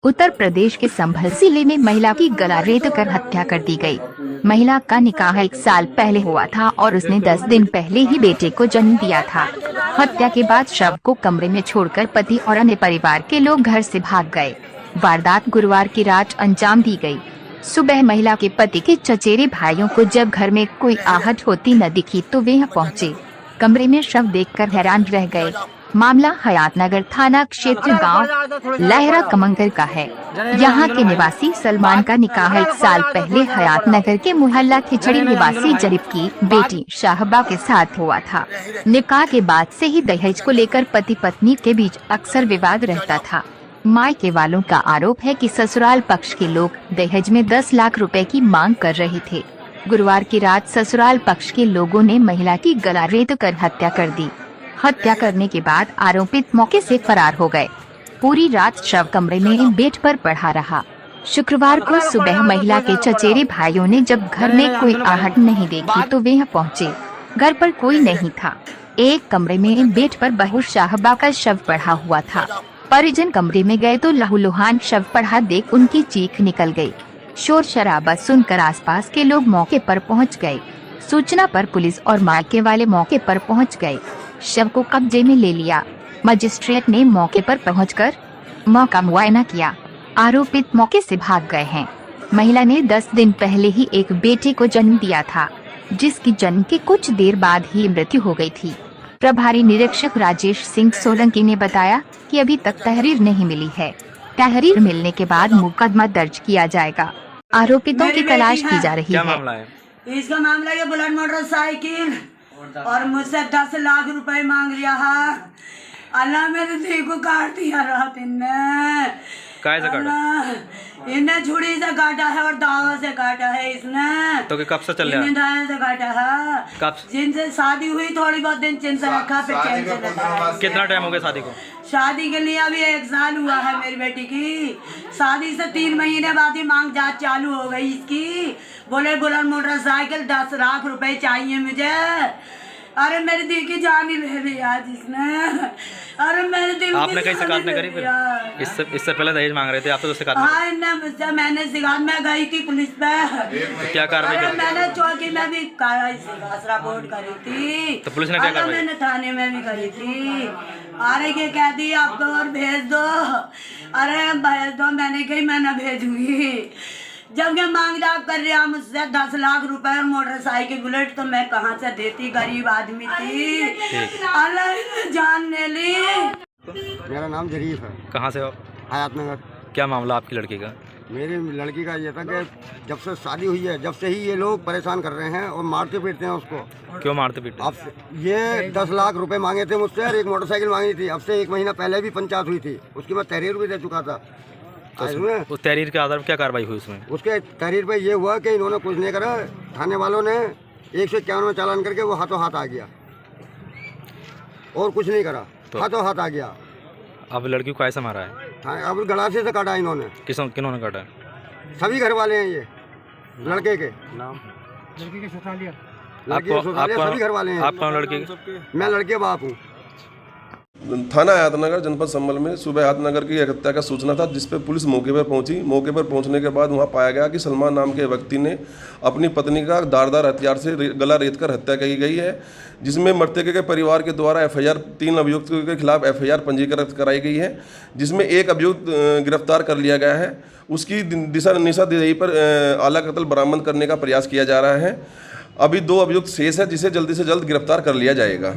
उत्तर प्रदेश के संभल जिले में महिला की गला रेत कर हत्या कर दी गई। महिला का निकाह 1 साल पहले हुआ था और उसने 10 दिन पहले ही बेटे को जन्म दिया था। हत्या के बाद शव को कमरे में छोड़कर पति और अन्य परिवार के लोग घर से भाग गए। वारदात गुरुवार की रात अंजाम दी गई। सुबह महिला के पति के चचेरे भाइयों को जब घर में कोई आहट होती न दिखी तो वे यहाँ पहुँचे। कमरे में शव देखकर हैरान रह गए। मामला हयातनगर थाना क्षेत्र गांव लहरा कमंगर का है। यहां के निवासी सलमान का निकाह 1 साल पहले हयातनगर के मोहल्ला खिचड़ी निवासी जरीफ की बेटी शाहबा के साथ हुआ था। निकाह के बाद से ही दहेज को लेकर पति पत्नी के बीच अक्सर विवाद रहता था। मायके वालों का आरोप है कि ससुराल पक्ष के लोग दहेज में 10 लाख रुपए की मांग कर रहे थे। गुरुवार की रात ससुराल पक्ष के लोगों ने महिला की गला रेत कर हत्या कर दी। हत्या करने के बाद आरोपित मौके से फरार हो गए। पूरी रात शव कमरे में बेड पर पड़ा रहा। शुक्रवार को सुबह महिला के चचेरे भाइयों ने जब घर में कोई आहट नहीं देखी तो वे यहाँ पहुँचे। घर पर कोई नहीं था। एक कमरे में बेड पर बहू शाहबा का शव पड़ा हुआ था। परिजन कमरे में गए तो लहूलुहान शव पड़ा देख उनकी चीख निकल गई। शोर शराबा सुनकर आसपास के लोग मौके पर पहुंच गए। सूचना पर पुलिस और मायके वाले मौके पर पहुंच गए। शव को कब्जे में ले लिया। मजिस्ट्रेट ने मौके पर पहुंचकर मौका मुआयना किया। आरोपित मौके से भाग गए हैं। महिला ने 10 दिन पहले ही एक बेटे को जन्म दिया था, जिसकी जन्म के कुछ देर बाद ही मृत्यु हो गई थी। प्रभारी निरीक्षक राजेश सिंह सोलंकी ने बताया कि अभी तक तहरीर नहीं मिली है। तहरीर मिलने के बाद मुकदमा दर्ज किया जाएगा। आरोपितों की तलाश की जा रही है। इसका मामला ये बुलेट मोटरसाइकिल और मुझसे 10 लाख रुपए मांग रहा है। अल्लाह मेरे दी को काट दिया रात इन्हें छुरी से काटा है और दावा से काटा है इसने। तो कब से चल रहा है? दावा से काटा है। कब? जिनसे शादी हुई थोड़ी बहुत दिन चिंता रखा पे चैन से रखा है। कितना टाइम हो गया शादी को? शादी के लिए अभी 1 साल हुआ है मेरी बेटी की। शादी से 3 महीने बाद ही मांग जांच चालू हो गई इसकी। बोले बुलेट मोटरसाइकिल 10 लाख रुपए चाहिए मुझे। अरे मेरी दिल की जान ही ले ली आज इसने। अरे मेरे दिल आपने कहीं शिकायत नहीं करी फिर? इससे पहले दहेज मांग रहे थे आप तो शिकायत? हाँ मुझसे मैंने शिकायत में गई थी पुलिस पे। तो क्या कार्रवाई करी? मैंने चौकी में भी रिपोर्ट करी थी। तो पुलिस ने क्या कार्रवाई? मैंने थाने में भी करी थी। अरे ये कह दी आपको और भेज दो। अरे भेज दो, मैंने कही मैं न भेजूंगी। जब ये मांग जाग कर रहा मुझसे 10 लाख रुपए और मोटरसाइकिल बुलेट, तो मैं कहाँ से देती? गरीब आदमी थी। अल्लाह ने जान ले ली। मेरा नाम जरीफ है। कहाँ से हो? हयातनगर। क्या मामला आपकी लड़की का? मेरी लड़की का ये था कि जब से शादी हुई है जब से ही ये लोग परेशान कर रहे हैं और मारते पीटते हैं उसको। क्यों मारते पीटते? अब ये 10 लाख रुपए मांगे थे मुझसे और एक मोटरसाइकिल मांगी थी। अब से 1 महीना पहले भी पंचायत हुई थी। उसकी मैं तहरीर भी दे चुका था। तो उस तहरीर के आधार पर क्या कार्रवाई हुई उसमें? उसके तहरीर पे ये हुआ कि इन्होंने कुछ नहीं करा। थाने वालों ने 151 में चालान करके वो हाथों हाथ आ गया और कुछ नहीं करा। तो हाथों हाथ आ गया। अब लड़की को कैसे मारा है? अब गलासे से काटा इन्होंने। किन्होंने काटा है? सभी घर वाले हैं ये लड़के के नाम। लड़की के ससुरालिया सभी घर वाले हैं। आप कौन लड़की? मैं लड़के बाप हूँ। थाना हयातनगर जनपद संभल में सुबह हयातनगर की एक हत्या का सूचना था, जिस पर पुलिस मौके पर पहुंची। मौके पर पहुंचने के बाद वहां पाया गया कि सलमान नाम के व्यक्ति ने अपनी पत्नी का धारदार हथियार से गला रेत कर हत्या की गई है, जिसमें मृतक के परिवार के द्वारा FIR 3 अभियुक्तों के खिलाफ FIR पंजीकृत कराई गई है, जिसमें एक अभियुक्त गिरफ्तार कर लिया गया है। उसकी दिशा निशानदेही पर आला कत्ल बरामद करने का प्रयास किया जा रहा है। अभी 2 अभियुक्त शेष है, जिसे जल्दी से जल्द गिरफ्तार कर लिया जाएगा।